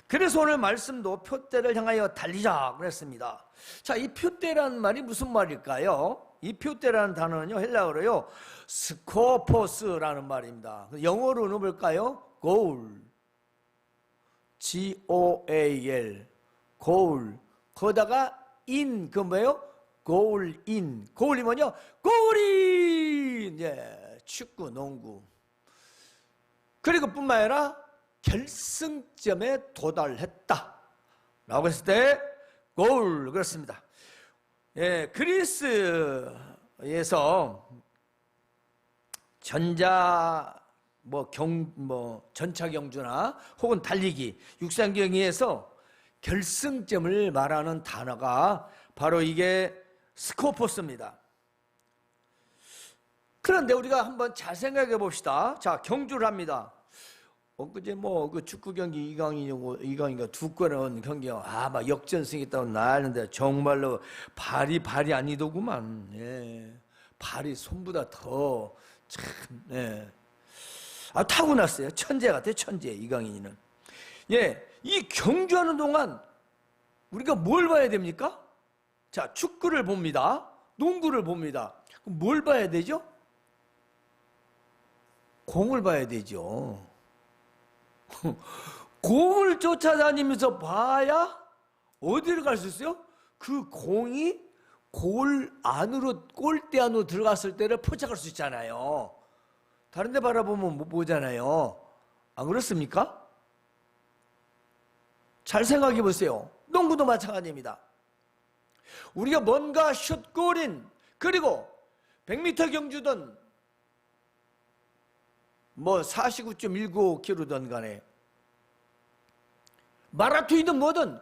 그래서 오늘 말씀도 표대를 향하여 달리자 그랬습니다. 자, 이 표대라는 말이 무슨 말일까요? 이 표대라는 단어는요, 헬라어로요, 스코포스라는 말입니다. 영어로는 뭘까요? goal, G-O-A-L, goal. 거기다가 in, 그 뭐예요? goal in. goal이면요, 골인! 예, 축구, 농구. 그리고 뿐만 아니라 결승점에 도달했다 라고 했을 때 골 그렇습니다. 예, 그리스에서 전차 경주나 혹은 달리기 육상 경기에서 결승점을 말하는 단어가 바로 이게 스코포스입니다. 그런데 우리가 한번 잘 생각해 봅시다. 자, 경주를 합니다. 엊그제 그 축구 경기 이강인가 두 골은 경기가 막 역전승했다고 나는데 정말로 발이 아니더구만. 예. 발이 손보다 더 참, 예. 타고났어요. 천재 같아요, 천재, 이강인은. 예. 이 경주하는 동안 우리가 뭘 봐야 됩니까? 자, 축구를 봅니다. 농구를 봅니다. 그럼 뭘 봐야 되죠? 공을 봐야 되죠. 공을 쫓아다니면서 봐야 어디를 갈 수 있어요? 그 공이 골대 안으로 들어갔을 때를 포착할 수 있잖아요. 다른 데 바라보면 못 보잖아요. 안 그렇습니까? 잘 생각해 보세요. 농구도 마찬가지입니다. 우리가 뭔가 슛골인, 그리고 100m 경주든 49.19km든 간에 마라톤이든 뭐든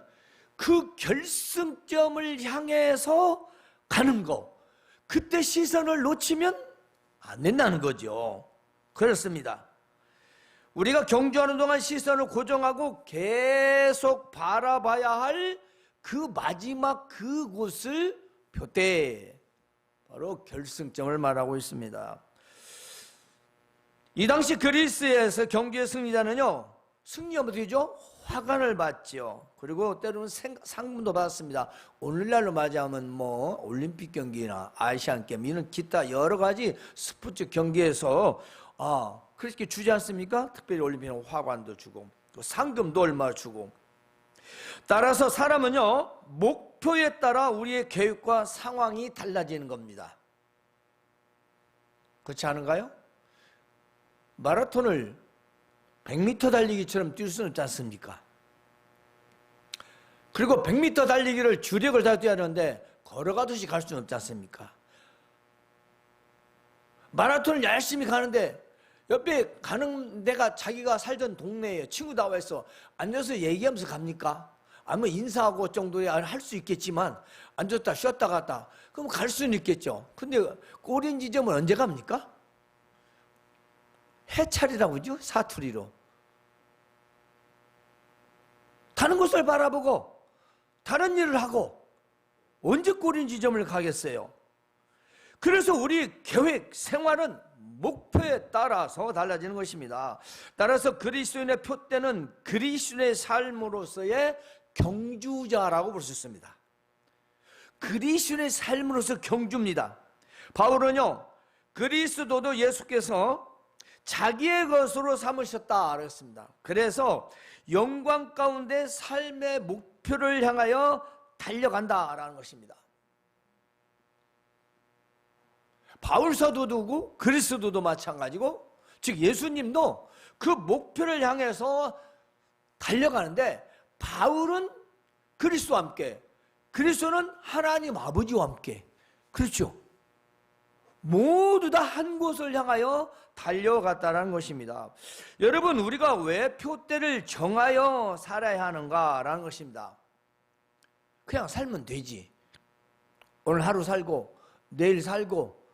그 결승점을 향해서 가는 거, 그때 시선을 놓치면 안 된다는 거죠. 그렇습니다. 우리가 경주하는 동안 시선을 고정하고 계속 바라봐야 할 그 마지막 그곳을 표대, 바로 결승점을 말하고 있습니다. 이 당시 그리스에서 경주의 승리자는요, 승리하면 어떻게 되죠? 화관을 받죠. 그리고 때로는 상금도 받았습니다. 오늘날로 맞이하면 올림픽 경기나 아시안 게임, 이런 기타 여러 가지 스포츠 경기에서 그렇게 주지 않습니까? 특별히 올림픽은 화관도 주고 또 상금도 얼마 주고. 따라서 사람은요, 목표에 따라 우리의 계획과 상황이 달라지는 겁니다. 그렇지 않은가요? 마라톤을 100m 달리기처럼 뛸 수는 없지 않습니까? 그리고 100m 달리기를 주력을 다 뛰어야 하는데 걸어가듯이 갈 수는 없지 않습니까? 마라톤을 열심히 가는데 옆에 가는 데가 자기가 살던 동네에 친구 다 와있어. 앉아서 얘기하면서 갑니까? 아니면 인사하고 정도에 할 수 있겠지만 앉았다 쉬었다 갔다 그럼 갈 수는 있겠죠. 근데 꼬린 지점은 언제 갑니까? 해찰이라고 그러죠? 사투리로. 다른 곳을 바라보고 다른 일을 하고 언제 꼬린 지점을 가겠어요? 그래서 우리 계획, 생활은 목표에 따라서 달라지는 것입니다. 따라서 그리스도인의 표대는 그리스도인의 삶으로서의 경주자라고 볼 수 있습니다. 그리스도인의 삶으로서 경주입니다. 바울은요, 그리스도도 예수께서 자기의 것으로 삼으셨다 그랬습니다. 그래서 영광 가운데 삶의 목표를 향하여 달려간다라는 것입니다. 바울 사도도 그리스도도 마찬가지고, 즉 예수님도 그 목표를 향해서 달려가는데, 바울은 그리스도와 함께, 그리스도는 하나님 아버지와 함께, 그렇죠? 모두 다 한 곳을 향하여 달려갔다는 것입니다. 여러분, 우리가 왜 표대를 정하여 살아야 하는가라는 것입니다. 그냥 살면 되지. 오늘 하루 살고 내일 살고.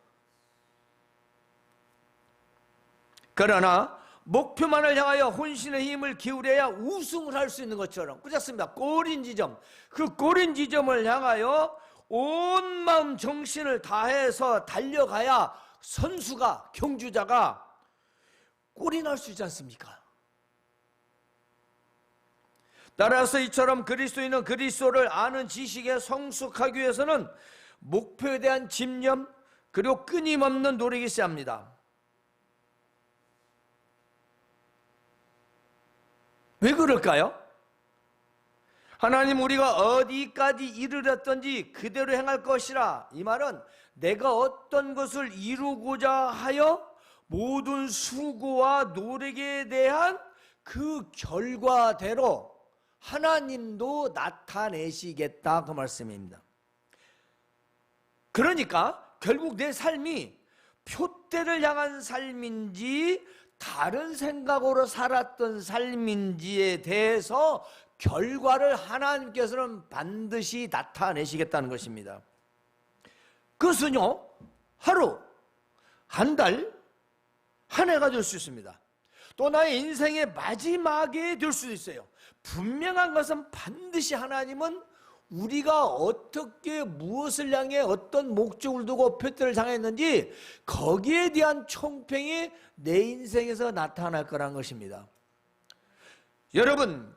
그러나 목표만을 향하여 혼신의 힘을 기울여야 우승을 할 수 있는 것처럼, 그렇습니다. 꼬린 지점, 그 꼬린 지점을 향하여 온 마음 정신을 다해서 달려가야 선수가, 경주자가 골이 날 수 있지 않습니까? 따라서 이처럼 그리스도인은 그리스도를 아는 지식에 성숙하기 위해서는 목표에 대한 집념 그리고 끊임없는 노력이 있어야 합니다. 왜 그럴까요? 하나님 우리가 어디까지 이르렀던지 그대로 행할 것이라. 이 말은 내가 어떤 것을 이루고자 하여 모든 수고와 노력에 대한 그 결과대로 하나님도 나타내시겠다, 그 말씀입니다. 그러니까 결국 내 삶이 표대를 향한 삶인지 다른 생각으로 살았던 삶인지에 대해서 결과를 하나님께서는 반드시 나타내시겠다는 것입니다. 그것은요, 하루, 한 달, 한 해가 될 수 있습니다. 또 나의 인생의 마지막에 될 수도 있어요. 분명한 것은 반드시 하나님은 우리가 어떻게 무엇을 향해 어떤 목적을 두고 표대를 향했는지 거기에 대한 총평이 내 인생에서 나타날 거란 것입니다. 여러분,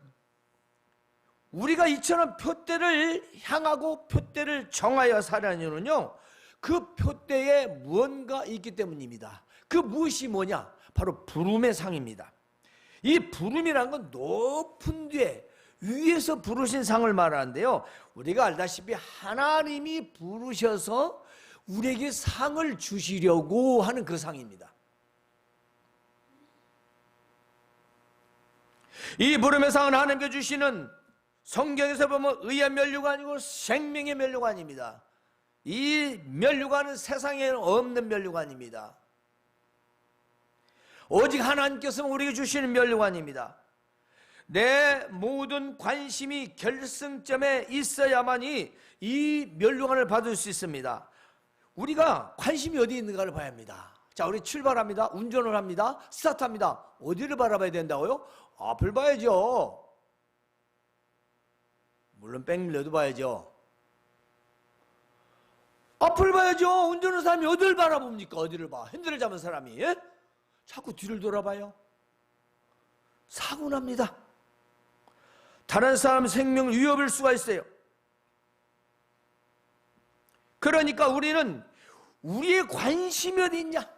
우리가 이처럼 표대를 향하고 표대를 정하여 살아가는 이유는요, 그 표대에 무언가 있기 때문입니다. 그 무엇이 뭐냐? 바로 부름의 상입니다. 이 부름이라는 건 높은 뒤에 위에서 부르신 상을 말하는데요, 우리가 알다시피 하나님이 부르셔서 우리에게 상을 주시려고 하는 그 상입니다. 이 부름의 상은 하나님께 주시는, 성경에서 보면 의의 면류관이고 생명의 면류관입니다. 이 면류관은 세상에 없는 면류관입니다. 오직 하나님께서 우리에게 주시는 면류관입니다. 내 모든 관심이 결승점에 있어야만이 이 면류관을 받을 수 있습니다. 우리가 관심이 어디 있는가를 봐야 합니다. 자, 우리 출발합니다. 운전을 합니다. 스타트합니다. 어디를 바라봐야 된다고요? 앞을 봐야죠. 물론 백밀러도 봐야죠. 앞을 봐야죠. 운전하는 사람이 어디를 바라봅니까? 어디를 봐? 핸들을 잡은 사람이, 예? 자꾸 뒤를 돌아봐요. 사고 납니다. 다른 사람 생명 위협일 수가 있어요. 그러니까 우리는 우리의 관심이 어디 있냐?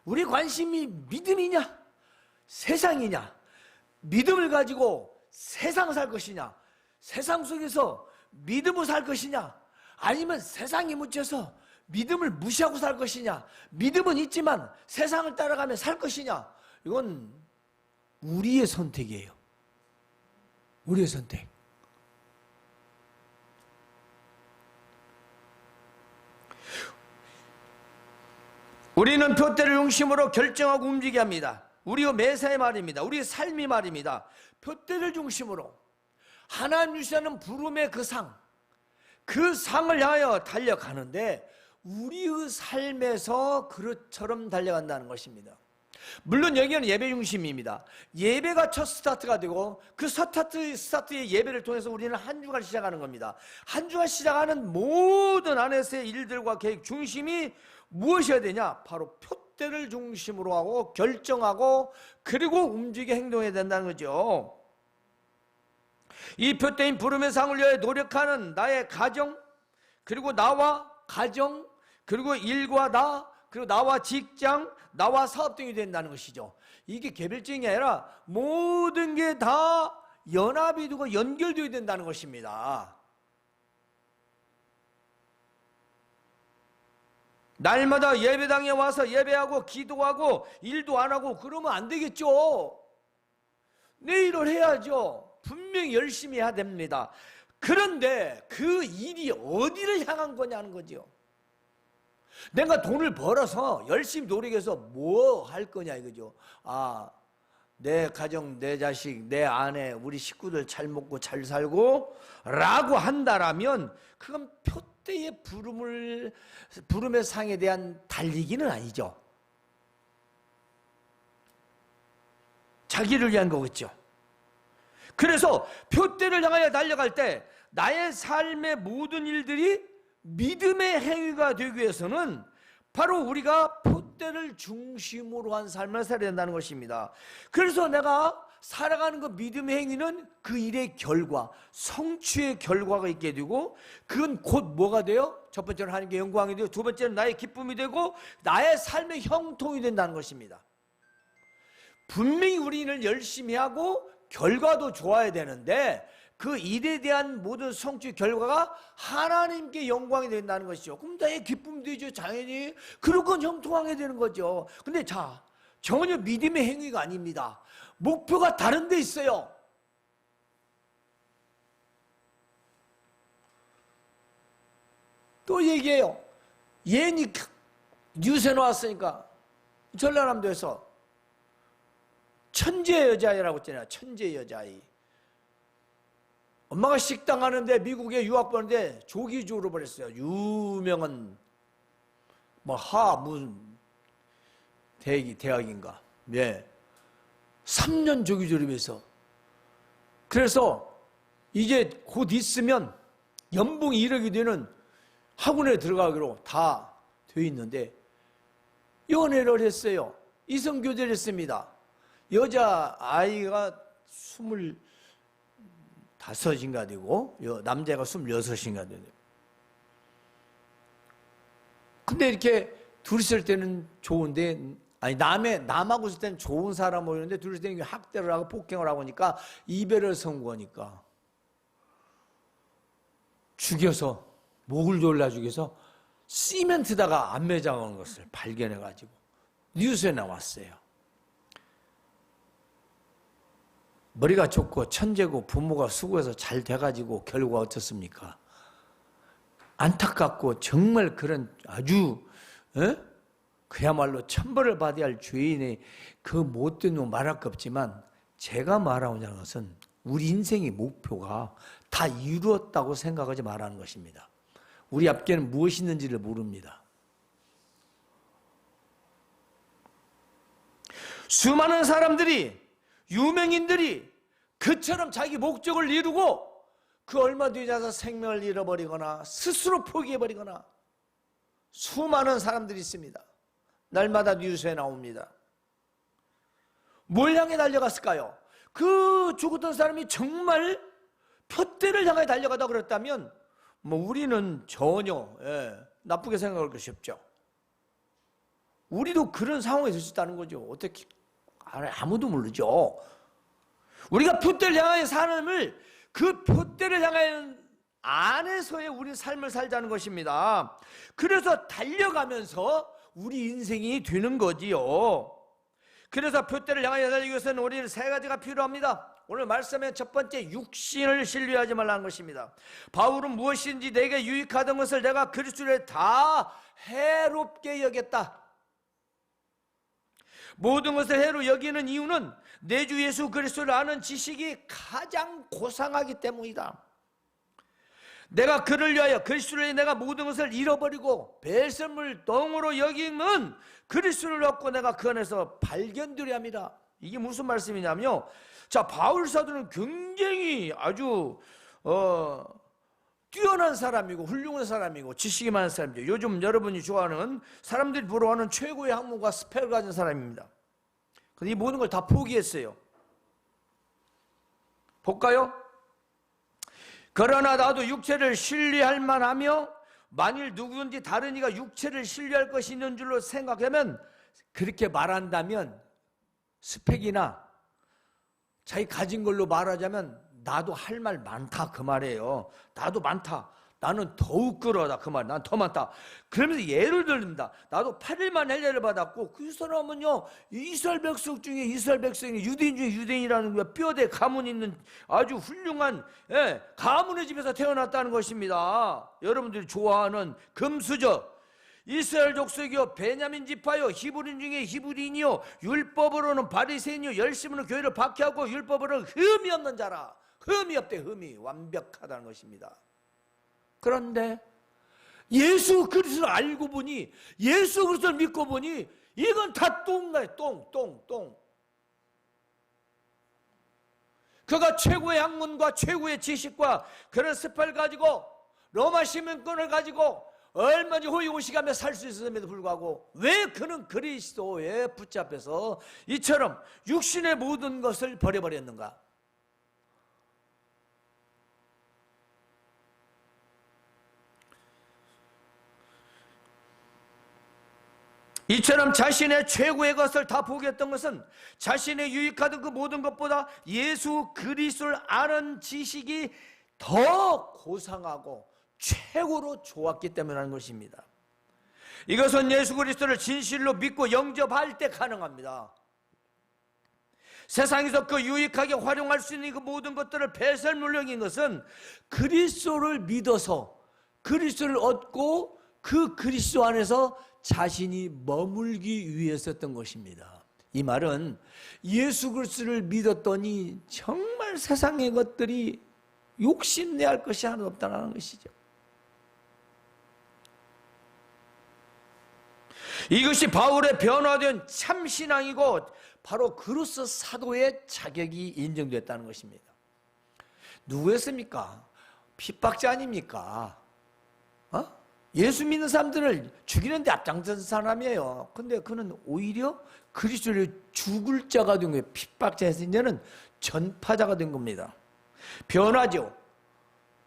우리 관심이 믿음이냐? 세상이냐? 믿음을 가지고 세상을 살 것이냐? 세상 속에서 믿음을 살 것이냐? 아니면 세상에 묻혀서 믿음을 무시하고 살 것이냐? 믿음은 있지만 세상을 따라가며 살 것이냐? 이건 우리의 선택이에요. 우리의 선택. 우리는 표대를 중심으로 결정하고 움직여야 합니다. 우리의 매사의 말입니다. 우리의 삶이 말입니다. 표대를 중심으로 하나님 주시는 부름의 그 상, 그 상을 향하여 달려가는데 우리의 삶에서 그릇처럼 달려간다는 것입니다. 물론 여기는 예배 중심입니다. 예배가 첫 스타트가 되고 그 스타트의 예배를 통해서 우리는 한 주가 시작하는 겁니다. 한 주가 시작하는 모든 안에서의 일들과 계획 중심이 무엇이어야 되냐? 바로 표대를 중심으로 하고 결정하고 그리고 움직여 행동해야 된다는 거죠. 이 표대인 부름의 상을 위해 노력하는 나의 가정, 그리고 나와 가정, 그리고 일과 나, 그리고 나와 직장, 나와 사업 등이 된다는 것이죠. 이게 개별적이 아니라 모든 게 다 연합이 되고 연결되어야 된다는 것입니다. 날마다 예배당에 와서 예배하고 기도하고 일도 안 하고 그러면 안 되겠죠. 내일을 해야죠. 분명히 열심히 해야 됩니다. 그런데 그 일이 어디를 향한 거냐는 거죠. 내가 돈을 벌어서 열심히 노력해서 뭐 할 거냐 이거죠. 아, 내 가정, 내 자식, 내 아내, 우리 식구들 잘 먹고 잘 살고 라고 한다라면 그건 표대의 부름의 상에 대한 달리기는 아니죠. 자기를 위한 거겠죠. 그래서 표대를 향하여 달려갈 때 나의 삶의 모든 일들이 믿음의 행위가 되기 위해서는 바로 우리가 표대를 중심으로 한 삶을 살아야 된다는 것입니다. 그래서 내가 살아가는 그 믿음의 행위는 그 일의 결과, 성취의 결과가 있게 되고, 그건 곧 뭐가 돼요? 첫 번째는 하나님께 영광이 되고, 두 번째는 나의 기쁨이 되고, 나의 삶의 형통이 된다는 것입니다. 분명히 우리는 열심히 하고 결과도 좋아야 되는데, 그 일에 대한 모든 성취 결과가 하나님께 영광이 된다는 것이죠. 그럼 나의 기쁨이 되죠, 당연히. 그런 건 형통하게 되는 거죠. 근데 전혀 믿음의 행위가 아닙니다. 목표가 다른 데 있어요. 또 얘기해요. 예은이 뉴스에 나왔으니까 전라남도에서 천재 여자아이라고 했잖아요. 천재 여자아이. 엄마가 식당 하는데 미국에 유학 보는데 조기 졸업을 했어요. 유명한 무슨 대학인가. 예. 3년 조기 졸업해서. 그래서 이제 곧 있으면 연봉이 1억이 되는 학원에 들어가기로 다 돼 있는데 연애를 했어요. 이성교제를 했습니다. 여자 아이가 25인가 되고 남자가 26인가 되네요. 근데 이렇게 둘이 있을 때는 좋은데, 아니 남하고 있을 때는 좋은 사람 모이는데 둘이 있을 때는 학대를 하고 폭행을 하고 하니까 이별을 선고하니까 죽여서, 목을 졸라 죽여서 시멘트다가 안 매장한 것을 발견해가지고 뉴스에 나왔어요. 머리가 좋고 천재고 부모가 수고해서 잘 돼가지고 결과가 어떻습니까? 안타깝고 정말 그런 아주 그야말로 천벌을 받아야 할 죄인의 그 못된 놈 말할 것 없지만, 제가 말하고자 것은 우리 인생의 목표가 다 이루었다고 생각하지 말라는 것입니다. 우리 앞에는 무엇이 있는지를 모릅니다. 수많은 사람들이, 유명인들이 그처럼 자기 목적을 이루고 그 얼마 뒤에 자서 생명을 잃어버리거나 스스로 포기해버리거나 수많은 사람들이 있습니다. 날마다 뉴스에 나옵니다. 뭘 향해 달려갔을까요? 그 죽었던 사람이 정말 표대를 향해 달려가다 그랬다면 우리는 전혀 나쁘게 생각할 것이 없죠. 우리도 그런 상황에 있을 수 있다는 거죠. 어떻게 아무도 모르죠. 우리가 표대를 향하여 삶을, 그 표대를 향하여 안에서의 우리 삶을 살자는 것입니다. 그래서 달려가면서 우리 인생이 되는 거지요. 그래서 표대를 향하여 달리기 위해서는 우리는 세 가지가 필요합니다. 오늘 말씀의 첫 번째, 육신을 신뢰하지 말라는 것입니다. 바울은 무엇인지 내게 유익하던 것을 내가 그리스도에 다 해롭게 여겼다. 모든 것을 해로 여기는 이유는 내 주 예수 그리스도를 아는 지식이 가장 고상하기 때문이다. 내가 그를 위하여 그리스도를 위해 내가 모든 것을 잃어버리고 벨선물 덩으로 여기면 그리스도를 얻고 내가 그 안에서 발견되려 합니다. 이게 무슨 말씀이냐면요, 바울 사도는 굉장히 아주 뛰어난 사람이고 훌륭한 사람이고 지식이 많은 사람이죠. 요즘 여러분이 좋아하는, 사람들이 부러워하는 최고의 학문과 스펙을 가진 사람입니다. 근데 이 모든 걸 다 포기했어요. 볼까요? 그러나 나도 육체를 신뢰할 만하며 만일 누구든지 다른 이가 육체를 신뢰할 것이 있는 줄로 생각하면, 그렇게 말한다면 스펙이나 자기 가진 걸로 말하자면 나도 할 말 많다 그 말이에요. 나도 많다. 나는 더욱 그러다 그 말. 난 더 많다. 그러면서 예를 들립니다. 나도 8일만 헬례를 받았고 그 사람은요 이스라엘 백성 중에 이스라엘 백성이, 유대인 중에 유대인이라는 거야. 뼈대 가문 있는 아주 훌륭한 가문의 집에서 태어났다는 것입니다. 여러분들이 좋아하는 금수저, 이스라엘 족속이요 베냐민 지파요 히브리인 중에 히브리인이요 율법으로는 바리새인이요 열심으로 교회를 박해하고 율법으로는 흠이 없는 자라. 흠이 없대. 흠이 완벽하다는 것입니다. 그런데 예수 그리스도를 알고 보니, 예수 그리스도를 믿고 보니 이건 다 똥이에요. 똥. 그가 최고의 학문과 최고의 지식과 그런 스펠을 가지고 로마 시민권을 가지고 얼마든지 호의호식하며 살 수 있음에도 불구하고 왜 그는 그리스도에 붙잡혀서 이처럼 육신의 모든 것을 버려버렸는가? 이처럼 자신의 최고의 것을 다 포기했던 것은 자신의 유익하던 그 모든 것보다 예수 그리스도를 아는 지식이 더 고상하고 최고로 좋았기 때문이라는 것입니다. 이것은 예수 그리스도를 진실로 믿고 영접할 때 가능합니다. 세상에서 그 유익하게 활용할 수 있는 그 모든 것들을 배설물력인 것은 그리스도를 믿어서 그리스도를 얻고 그 그리스도 안에서 자신이 머물기 위해서였던 것입니다. 이 말은 예수 그리스도를 믿었더니 정말 세상의 것들이 욕심내할 것이 하나도 없다는 것이죠. 이것이 바울의 변화된 참신앙이고 바로 그로서 사도의 자격이 인정됐다는 것입니다. 누구였습니까? 핍박자 아닙니까? 예수 믿는 사람들을 죽이는데 앞장선 사람이에요. 근데 그는 오히려 그리스도를 죽을 자가 된 거예요. 핍박자에서 이제는 전파자가 된 겁니다. 변화죠.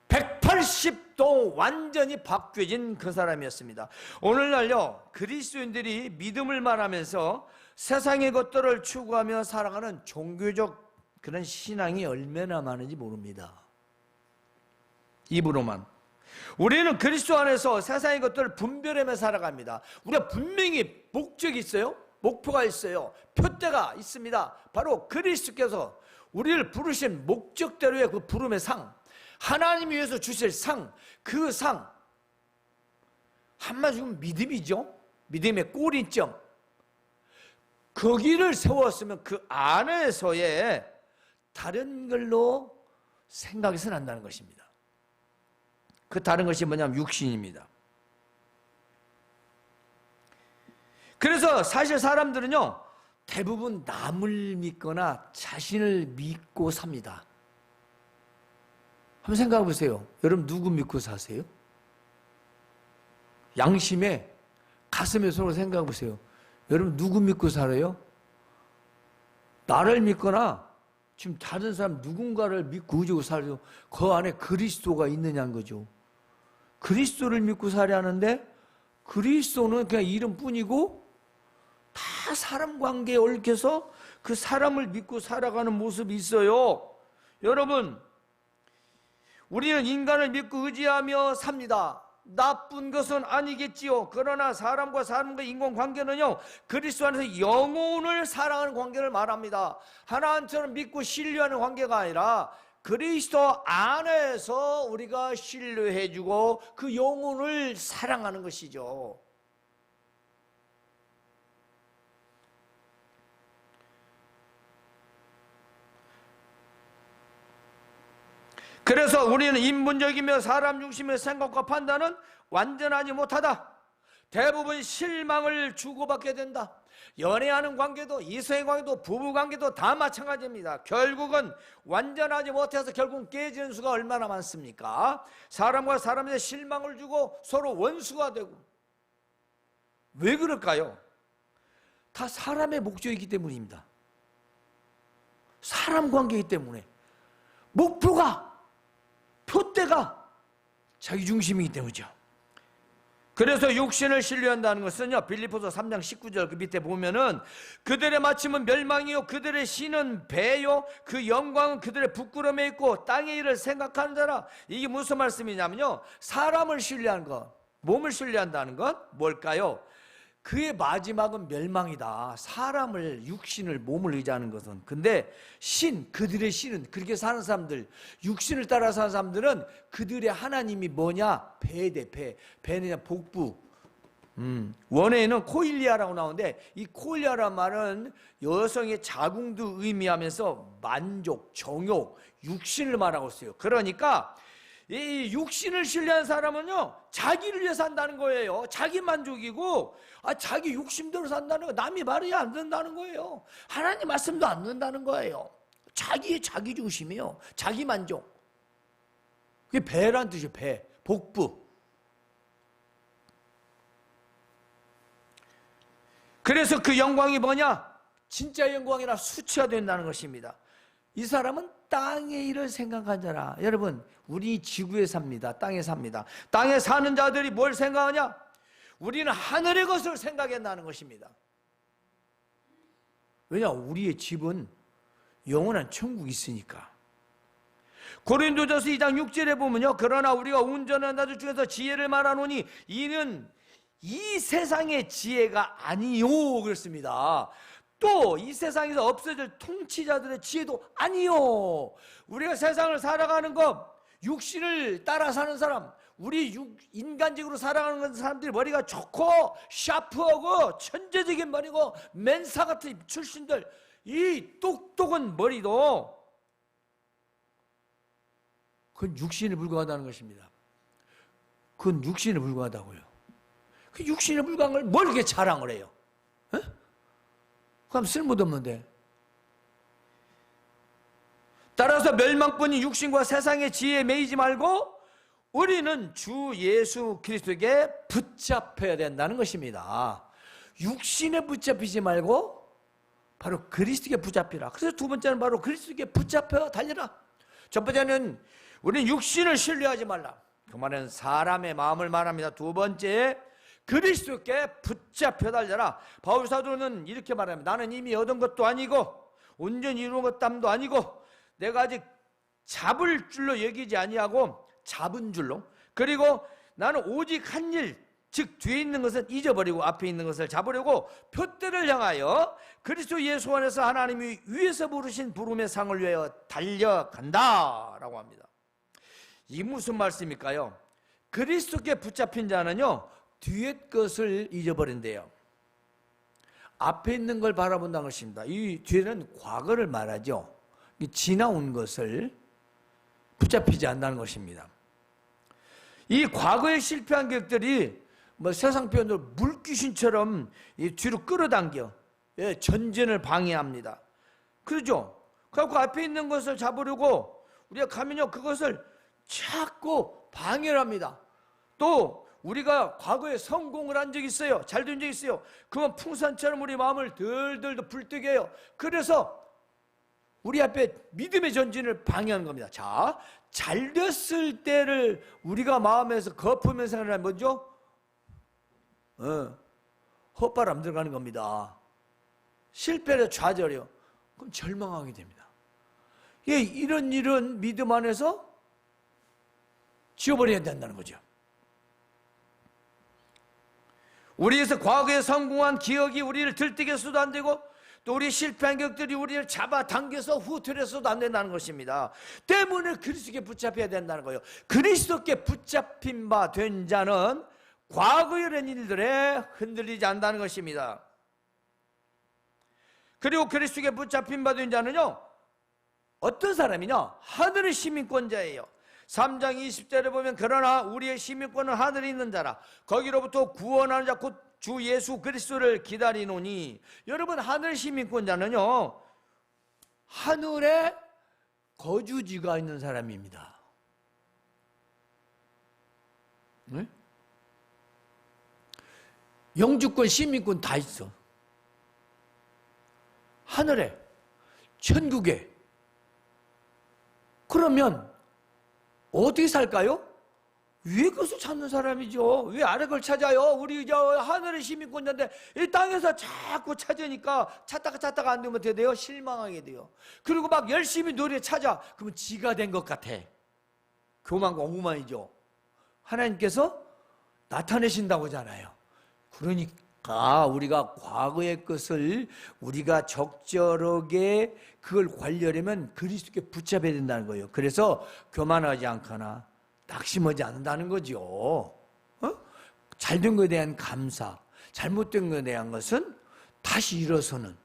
180도 완전히 바뀌어진 그 사람이었습니다. 오늘날요, 그리스도인들이 믿음을 말하면서 세상의 것들을 추구하며 살아가는 종교적 그런 신앙이 얼마나 많은지 모릅니다. 입으로만. 우리는 그리스도 안에서 세상의 것들을 분별하며 살아갑니다. 우리가 분명히 목적이 있어요. 목표가 있어요. 표대가 있습니다. 바로 그리스도께서 우리를 부르신 목적대로의 그 부름의 상, 하나님이 위해서 주실 상, 그 상, 한마디로 믿음이죠. 믿음의 꼬리점. 거기를 세웠으면 그 안에서의 다른 걸로 생각해서는 안 나는 것입니다. 그 다른 것이 뭐냐면 육신입니다. 그래서 사실 사람들은요, 대부분 남을 믿거나 자신을 믿고 삽니다. 한번 생각해 보세요. 여러분 누구 믿고 사세요? 양심에 가슴에 서로 생각해 보세요. 여러분 누구 믿고 살아요? 나를 믿거나 지금 다른 사람 누군가를 믿고 의지고 살아요. 그 안에 그리스도가 있느냐는 거죠. 그리스도를 믿고 살아야 하는데 그리스도는 그냥 이름뿐이고 다 사람 관계에 얽혀서 그 사람을 믿고 살아가는 모습이 있어요. 여러분, 우리는 인간을 믿고 의지하며 삽니다. 나쁜 것은 아니겠지요. 그러나 사람과 사람과 인간관계는요, 그리스도 안에서 영혼을 사랑하는 관계를 말합니다. 하나님처럼 믿고 신뢰하는 관계가 아니라 그리스도 안에서 우리가 신뢰해주고 그 영혼을 사랑하는 것이죠. 그래서 우리는 인본적이며 사람 중심의 생각과 판단은 완전하지 못하다. 대부분 실망을 주고받게 된다. 연애하는 관계도, 이성의 관계도, 부부 관계도 다 마찬가지입니다. 결국은 완전하지 못해서 결국 깨지는 수가 얼마나 많습니까? 사람과 사람에 실망을 주고 서로 원수가 되고. 왜 그럴까요? 다 사람의 목적이기 때문입니다. 사람 관계이기 때문에. 목표가, 표대가 자기중심이기 때문이죠. 그래서 육신을 신뢰한다는 것은요, 빌립보서 3장 19절 그 밑에 보면은 그들의 마침은 멸망이요 그들의 신은 배요 그 영광은 그들의 부끄러움에 있고 땅의 일을 생각하는 자라. 이게 무슨 말씀이냐면요, 사람을 신뢰하는 것, 몸을 신뢰한다는 것 뭘까요? 그의 마지막은 멸망이다. 사람을, 육신을, 몸을 의지하는 것은. 근데 그들의 신은, 그렇게 사는 사람들, 육신을 따라 사는 사람들은 그들의 하나님이 뭐냐? 배대, 배. 배는 복부. 원어에는 코일리아라고 나오는데, 이 코일리아란 말은 여성의 자궁도 의미하면서 만족, 정욕, 육신을 말하고 있어요. 그러니까 이 육신을 신뢰한 사람은요, 자기를 위해 산다는 거예요. 자기 만족이고, 자기 욕심대로 산다는 거, 남이 말해야 안 된다는 거예요. 하나님 말씀도 안 된다는 거예요. 자기 중심이에요. 자기 만족. 그게 배란 뜻이에요. 배, 복부. 그래서 그 영광이 뭐냐? 진짜 영광이라 수치가 된다는 것입니다. 이 사람은 땅의 일을 생각한 자라. 여러분, 우리 지구에 삽니다. 땅에 삽니다. 땅에 사는 자들이 뭘 생각하냐? 우리는 하늘의 것을 생각한다는 것입니다. 왜냐? 우리의 집은 영원한 천국이 있으니까. 고린도전서 2장 6절에 보면요, 그러나 우리가 운전하는 자들 중에서 지혜를 말하노니 이는 이 세상의 지혜가 아니요 그렇습니다. 또 이 세상에서 없어질 통치자들의 지혜도 아니요. 우리가 세상을 살아가는 것, 육신을 따라 사는 사람, 우리 인간적으로 살아가는 사람들이 머리가 좋고 샤프하고 천재적인 머리고 멘사 같은 출신들, 이 똑똑한 머리도 그건 육신에 불과하다는 것입니다. 그건 육신에 불과하다고요. 그 육신에 불과한 걸 뭘 이렇게 자랑을 해요? 에? 그럼 쓸모도 없는데. 따라서 멸망뿐인 육신과 세상의 지혜에 매이지 말고 우리는 주 예수 그리스도에게 붙잡혀야 된다는 것입니다. 육신에 붙잡히지 말고 바로 그리스도에게 붙잡히라. 그래서 두 번째는 바로 그리스도에게 붙잡혀 달려라. 첫 번째는 우리는 육신을 신뢰하지 말라. 그 말은 사람의 마음을 말합니다. 두 번째, 그리스도께 붙잡혀 달려라. 바울 사도는 이렇게 말합니다. 나는 이미 얻은 것도 아니고 온전히 이룬 것도 아니고 내가 아직 잡을 줄로 여기지 아니하고 잡은 줄로, 그리고 나는 오직 한 일, 즉 뒤에 있는 것은 잊어버리고 앞에 있는 것을 잡으려고 표대를 향하여 그리스도 예수 안에서 하나님이 위에서 부르신 부름의 상을 위하여 달려간다 라고 합니다. 이 무슨 말씀일까요? 그리스도께 붙잡힌 자는요, 뒤에 것을 잊어버린대요. 앞에 있는 걸 바라본다는 것입니다. 이 뒤에는 과거를 말하죠. 지나온 것을 붙잡히지 않는다는 것입니다. 이 과거에 실패한 격들이 뭐 세상 표현으로 물귀신처럼 이 뒤로 끌어당겨 전진을 방해합니다. 그러죠? 그래서 앞에 있는 것을 잡으려고 우리가 가면요, 그것을 자꾸 방해를 합니다. 또 우리가 과거에 성공을 한 적이 있어요. 잘 된 적이 있어요. 그건 풍선처럼 우리 마음을 덜덜 불뜨게 해요. 그래서 우리 앞에 믿음의 전진을 방해하는 겁니다. 자, 잘 됐을 때를 우리가 마음에서 거푸면서 생각하면 뭐죠? 헛바람 들어가는 겁니다. 실패를 좌절해요. 그럼 절망하게 됩니다. 예, 이런 믿음 안에서 지워버려야 된다는 거죠. 우리에서 과거에 성공한 기억이 우리를 들뜨게 해서도 안 되고, 또 우리 실패한 격들이 우리를 잡아당겨서 후퇴해서도 안 된다는 것입니다. 때문에 그리스도께 붙잡혀야 된다는 거예요. 그리스도께 붙잡힌 바 된 자는 과거의 이런 일들에 흔들리지 않는다는 것입니다. 그리고 그리스도께 붙잡힌 바 된 자는요, 어떤 사람이냐? 하늘의 시민권자예요. 3장 20절에 보면 그러나 우리의 시민권은 하늘에 있는 자라 거기로부터 구원하는 자 곧 주 예수 그리스도를 기다리노니. 여러분, 하늘 시민권자는요, 하늘에 거주지가 있는 사람입니다. 네? 영주권, 시민권 다 있어. 하늘에, 천국에. 그러면 어떻게 살까요? 위에 것을 찾는 사람이죠. 왜 아래 걸 찾아요? 우리 하늘의 시민권자인데 이 땅에서 자꾸 찾으니까 찾다가 안 되면 어떻게 돼요? 실망하게 돼요. 그리고 막 열심히 노래 찾아. 그러면 지가 된 것 같아. 교만과 오만이죠. 하나님께서 나타내신다고 하잖아요. 그러니까 우리가 과거의 것을 우리가 적절하게 그걸 관리하려면 그리스도께 붙잡아야 된다는 거예요. 그래서 교만하지 않거나 낙심하지 않는다는 거죠. 잘된 것에 대한 감사, 잘못된 것에 대한 것은 다시 일어서는.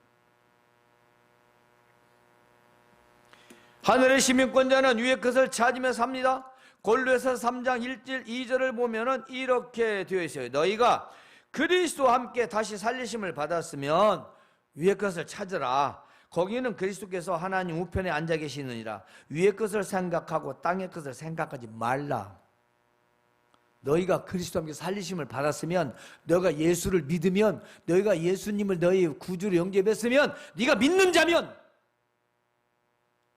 하늘의 시민권자는 위의 것을 찾으며 삽니다. 골로새서 3장 1절 2절을 보면은 이렇게 되어 있어요. 너희가 그리스도와 함께 다시 살리심을 받았으면 위의 것을 찾으라. 거기는 그리스도께서 하나님 우편에 앉아 계시느니라. 위의 것을 생각하고 땅의 것을 생각하지 말라. 너희가 그리스도 함께 살리심을 받았으면, 너희가 예수를 믿으면, 너희가 예수님을 너희 구주로 영접했으면, 네가 믿는 자면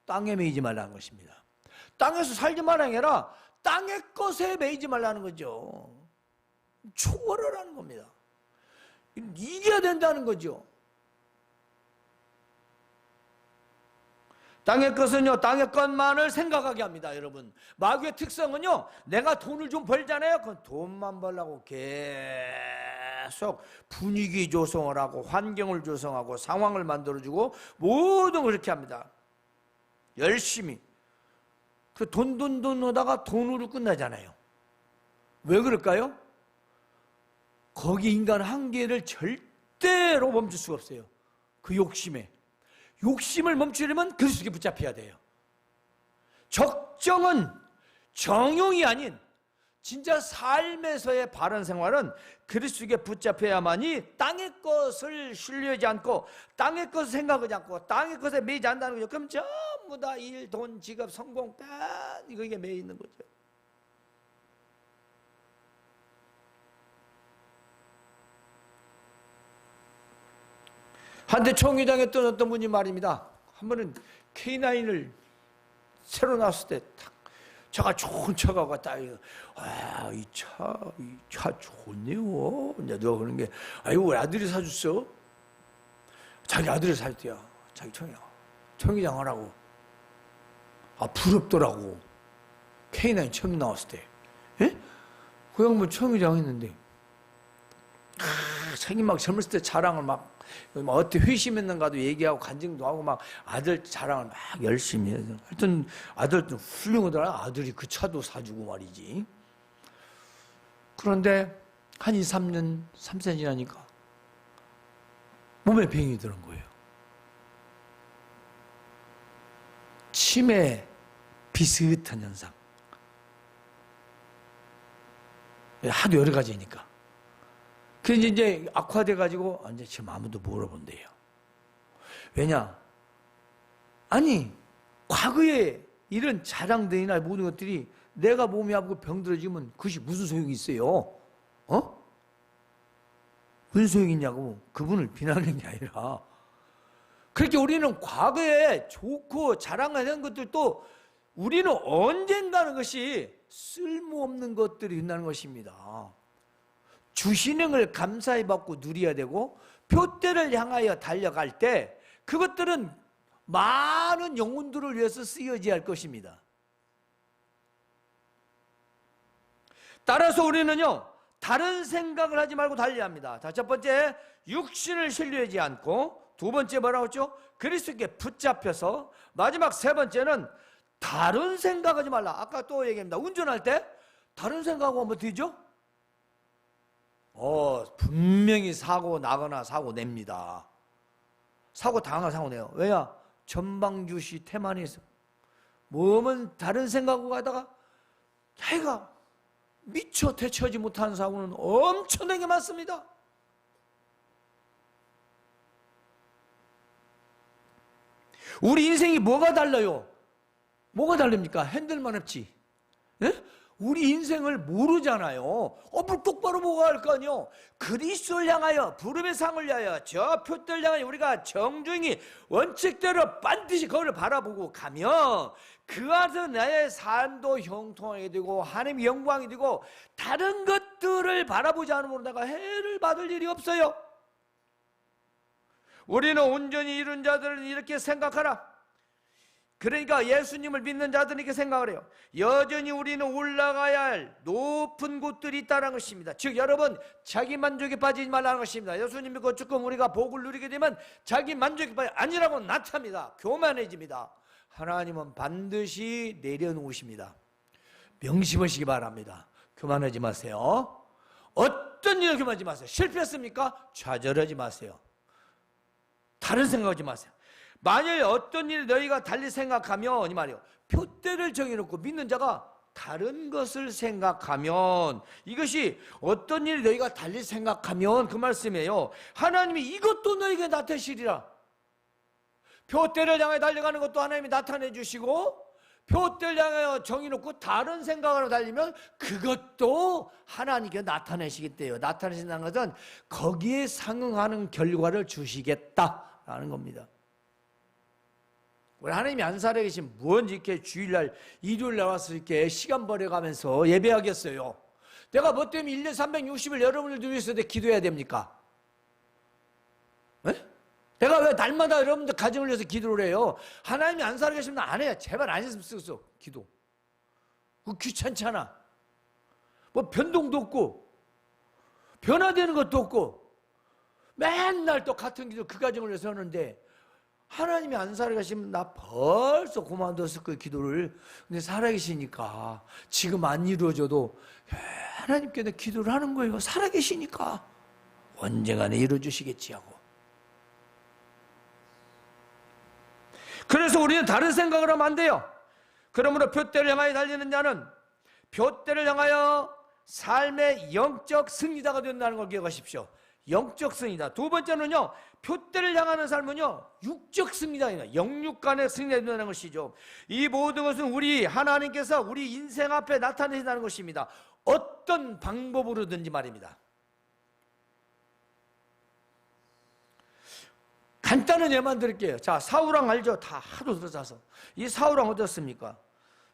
땅에 매이지 말라는 것입니다. 땅에서 살지 말라는 게 아니라 땅의 것에 매이지 말라는 거죠. 초월하라는 겁니다. 이겨야 된다는 거죠. 땅의 것은요, 땅의 것만을 생각하게 합니다. 여러분, 마귀의 특성은요, 내가 돈을 좀 벌잖아요. 그건 돈만 벌려고 계속 분위기 조성을 하고 환경을 조성하고 상황을 만들어주고 모든 걸 그렇게 합니다. 열심히. 그 돈 하다가 돈으로 끝나잖아요. 왜 그럴까요? 거기 인간 한계를 절대로 멈출 수가 없어요. 그 욕심에. 욕심을 멈추려면 그리스도께 붙잡혀야 돼요. 적정은 정욕이 아닌 진짜 삶에서의 바른 생활은 그리스도께 붙잡혀야만이 땅의 것을 신뢰하지 않고 땅의 것을 생각하지 않고 땅의 것에 매이지 않는다는 거죠. 그럼 전부 다 일, 돈, 직업, 성공 이게 매여 있는 거죠. 한때 총회장했던 어떤 분이 말입니다. 한 번은 K9을 새로 나왔을 때 차가 좋은 차가 갔다. 이 차 좋네요. 이제 누가 그러는 게, 우리 아들이 사줬어. 자기 아들이 사줬대요. 자기 총회장 하라고. 부럽더라고. K9 처음 나왔을 때. 예? 그 양반 총회장 했는데, 자기 막 젊었을 때 자랑을 막 어떻게 회심했는가도 얘기하고 간증도 하고 막 아들 자랑을 막 열심히 해서 하여튼 아들도 훌륭하더라. 아들이 그 차도 사주고 말이지. 그런데 한 2, 3년, 3년 지나니까 몸에 병이 드는 거예요. 치매 비슷한 현상. 하도 여러 가지니까. 그래서 이제 악화돼가지고, 이제 지금 아무도 물어본대요. 왜냐? 아니, 과거에 이런 자랑들이나 모든 것들이 내가 몸이 아프고 병들어지면 그것이 무슨 소용이 있어요? 무슨 소용이 있냐고 그분을 비난하는 게 아니라, 그렇게 우리는 과거에 좋고 자랑하는 것들도 우리는 언젠가는 것이 쓸모없는 것들이 된다는 것입니다. 주시는 걸 감사히 받고 누려야 되고, 표대를 향하여 달려갈 때 그것들은 많은 영혼들을 위해서 쓰여져야 할 것입니다. 따라서 우리는요, 다른 생각을 하지 말고 달려야 합니다. 자, 첫 번째, 육신을 신뢰하지 않고, 두 번째 뭐라고 했죠? 그리스도께 붙잡혀서, 마지막 세 번째는 다른 생각하지 말라. 아까 또 얘기합니다. 운전할 때 다른 생각하고 뭐 되죠? 분명히 사고 나거나 사고 냅니다. 사고 당하거나 사고 내요. 왜냐? 전방주시 태만해서 몸은 다른 생각하고 가다가 자기가 미처 대처하지 못하는 사고는 엄청나게 많습니다. 우리 인생이 뭐가 달라요? 뭐가 다릅니까? 핸들만 없지. 예? 우리 인생을 모르잖아요. 뭘 똑바로 보고 할 거 아니요. 그리스도를 향하여, 부름의 상을 위하여, 저 표대를 향하여 우리가 정중히 원칙대로 반드시 그걸 바라보고 가면 그 안에서 나의 삶도 형통하게 되고 하나님의 영광이 되고, 다른 것들을 바라보지 않으면 내가 해를 받을 일이 없어요. 우리는 온전히 이룬 자들은 이렇게 생각하라. 그러니까 예수님을 믿는 자들은 이렇게 생각을 해요. 여전히 우리는 올라가야 할 높은 곳들이 있다는 것입니다. 즉 여러분, 자기 만족에 빠지지 말라는 것입니다. 예수님 믿고 조금 우리가 복을 누리게 되면 자기 만족에 빠지 아니라고 나타납니다. 교만해집니다. 하나님은 반드시 내려놓으십니다. 명심하시기 바랍니다. 교만하지 마세요. 어떤 일을 교만하지 마세요. 실패했습니까? 좌절하지 마세요. 다른 생각하지 마세요. 만약에 어떤 일을 너희가 달리 생각하면, 이 말이에요, 표대를 정해놓고 믿는 자가 다른 것을 생각하면, 이것이 어떤 일을 너희가 달리 생각하면 그 말씀이에요. 하나님이 이것도 너희에게 나타내시리라. 표대를 향해 달려가는 것도 하나님이 나타내 주시고, 표대를 향하여 정해놓고 다른 생각으로 달리면 그것도 하나님께 나타내시겠대요. 나타내신다는 것은 거기에 상응하는 결과를 주시겠다라는 겁니다. 우리 하나님이 안 살아계신 뭔지 이렇게 주일날 일요일날 와서 이렇게 시간 버려가면서 예배하겠어요? 내가 뭐 때문에 1년 360일 여러분을 위해서 기도해야 됩니까? 네? 내가 왜 날마다 여러분들 가정을 위해서 기도를 해요? 하나님이 안 살아계시면 안 해. 제발 안 했으면 쓰겠어, 기도. 그거 귀찮잖아. 뭐 변동도 없고 변화되는 것도 없고 맨날 또 같은 기도 그 가정을 위해서 하는데 하나님이 안 살아계시면 나 벌써 그만뒀을 거예요, 기도를. 근데 살아계시니까 지금 안 이루어져도 하나님께 내 기도를 하는 거예요. 살아계시니까 언젠가는 이루어주시겠지 하고. 그래서 우리는 다른 생각을 하면 안 돼요. 그러므로 표대를 향하여 달리는 자는 표대를 향하여 삶의 영적 승리자가 된다는 걸 기억하십시오. 영적 승리자. 두 번째는요, 표대를 향하는 삶은요, 육적 승리자입니다. 영육 간의 승리가 된다는 것이죠. 이 모든 것은 우리 하나님께서 우리 인생 앞에 나타내신다는 것입니다. 어떤 방법으로든지 말입니다. 간단한 예만 드릴게요. 자, 사울왕 알죠? 다 하도 들어서. 이 사울왕 어떻습니까?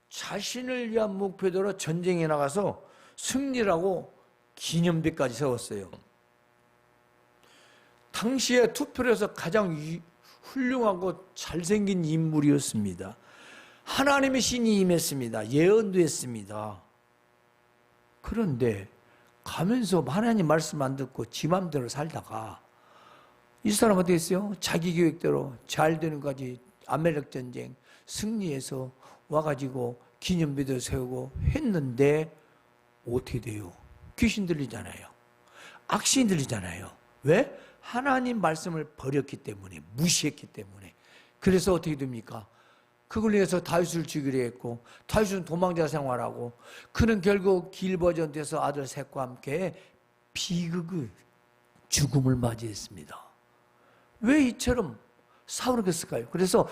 자신을 위한 목표대로 전쟁에 나가서 승리라고 기념비까지 세웠어요. 당시에 투표를 해서 가장 훌륭하고 잘생긴 인물이었습니다. 하나님의 신이 임했습니다. 예언도 했습니다. 그런데 가면서 하나님 말씀 안 듣고 지 맘대로 살다가 이 사람 어떻게 했어요? 자기 계획대로 잘 되는 것까지 아말렉 전쟁 승리해서 와가지고 기념비도 세우고 했는데 어떻게 돼요? 귀신 들리잖아요. 악신이 들리잖아요. 왜? 하나님 말씀을 버렸기 때문에, 무시했기 때문에. 그래서 어떻게 됩니까? 그걸 위해서 다윗을 죽이려 했고, 다윗은 도망자 생활하고, 그는 결국 길버전에서 아들 셋과 함께 비극의 죽음을 맞이했습니다. 왜 이처럼 사울은 그랬을까요? 그래서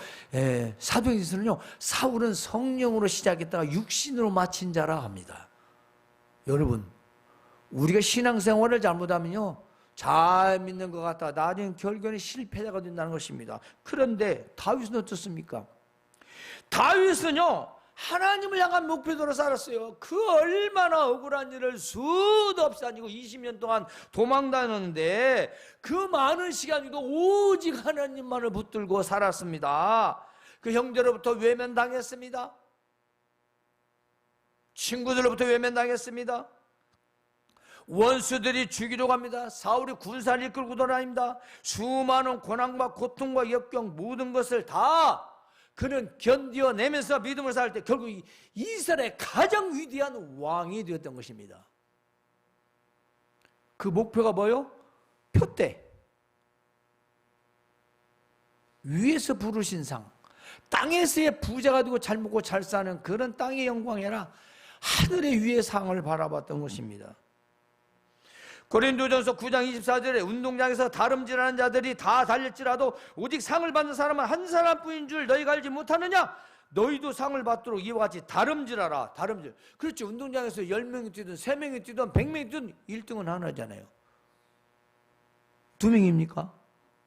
사도행전에서는요, 사울은 성령으로 시작했다가 육신으로 마친 자라 합니다. 여러분, 우리가 신앙생활을 잘못하면요, 잘 믿는 것 같다가 나중에 결국에는 실패자가 된다는 것입니다. 그런데 다윗은 어떻습니까? 다윗은요, 하나님을 향한 목표대로 살았어요. 그 얼마나 억울한 일을 수도 없이 다니고 20년 동안 도망다녔는데 그 많은 시간도 오직 하나님만을 붙들고 살았습니다. 그 형제로부터 외면당했습니다. 친구들로부터 외면당했습니다. 원수들이 죽이려고 합니다. 사울이 군사를 이끌고 돌아다닙니다. 수많은 고난과 고통과 역경 모든 것을 다 그는 견뎌내면서 믿음을 살 때 결국 이스라엘의 가장 위대한 왕이 되었던 것입니다. 그 목표가 뭐요? 표대. 위에서 부르신 상. 땅에서의 부자가 되고 잘 먹고 잘 사는 그런 땅의 영광이 아니라 하늘의 위의 상을 바라봤던 것입니다. 고린도전서 9장 24절에 운동장에서 다름질하는 자들이 다 달릴지라도 오직 상을 받는 사람은 한 사람뿐인 줄 너희가 알지 못하느냐? 너희도 상을 받도록 이와 같이 다름질하라. 다름질. 그렇죠. 운동장에서 10명이 뛰든 3명이 뛰든 100명이 뛰든 1등은 하나잖아요. 2명입니까?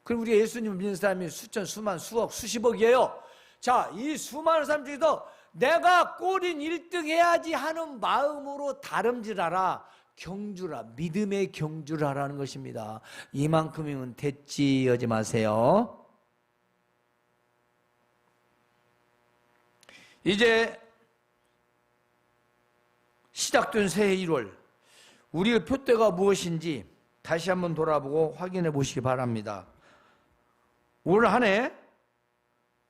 그럼 우리가 예수님을 믿는 사람이 수천, 수만, 수억, 수십억이에요. 자, 이 수많은 사람 중에서 내가 꼴인 1등 해야지 하는 마음으로 다름질하라. 경주라, 믿음의 경주라라는 것입니다. 이만큼이면 됐지 하지 마세요. 이제 시작된 새해 1월, 우리의 표대가 무엇인지 다시 한번 돌아보고 확인해 보시기 바랍니다. 올 한 해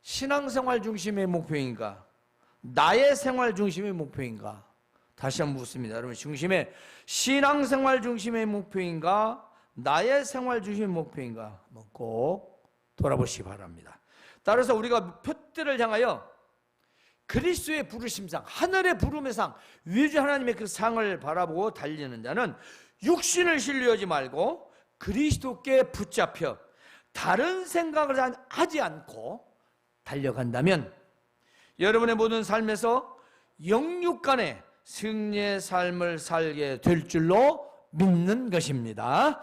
신앙생활 중심의 목표인가? 나의 생활 중심의 목표인가? 다시 한번 묻습니다. 여러분, 중심에 신앙생활 중심의 목표인가? 나의 생활 중심의 목표인가? 꼭 돌아보시기 바랍니다. 따라서 우리가 표대를 향하여 그리스도의 부르심상, 하늘의 부름의 상, 위주 하나님의 그 상을 바라보고 달리는 자는 육신을 신뢰하지 말고 그리스도께 붙잡혀 다른 생각을 하지 않고 달려간다면 여러분의 모든 삶에서 영육간의 승리의 삶을 살게 될 줄로 믿는 것입니다.